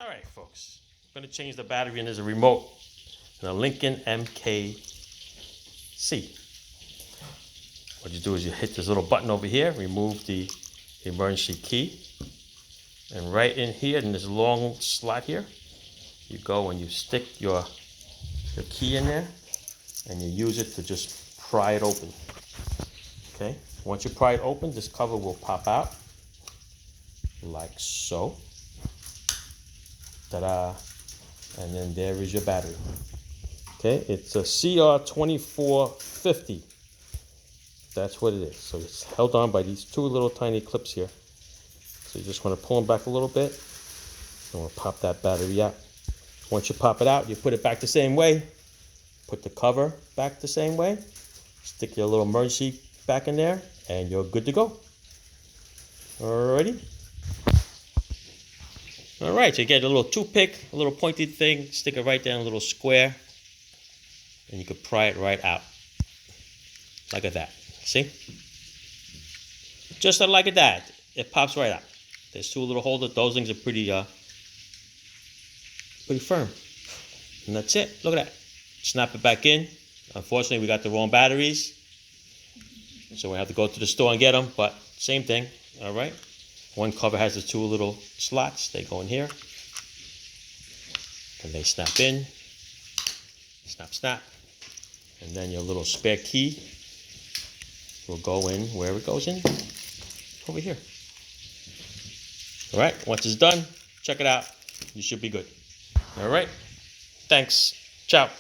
All right, folks. I'm going to change the battery, and there's a remote and a Lincoln MKC. What you do is you hit this little button over here, remove the emergency key, and right in here in this long slot here, you go and you stick your key in there, and you use it to just pry it open. Okay, once you pry it open, this cover will pop out like so. Ta-da! And then there is your battery. Okay, it's a CR2450. That's what it is. So it's held on by these two little tiny clips here. So you just want to pull them back a little bit, and we'll pop that battery out. Once you pop it out, you put it back the same way. Put the cover back the same way. Stick your little emergency back in there, and you're good to go. Alrighty. All right, so you get a little toothpick, a little pointed thing, stick it right there in a little square, and you can pry it right out. Like that. See? Just like that. It pops right out. There's two little holders. Those things are pretty firm. And that's it. Look at that. Snap it back in. Unfortunately, we got the wrong batteries, so we have to go to the store and get them, but same thing. All right. One cover has the two little slots. They go in here, and they snap in. Snap, snap. And then your little spare key will go in where it goes in, over here. All right, once it's done, check it out. You should be good. All right, thanks. Ciao.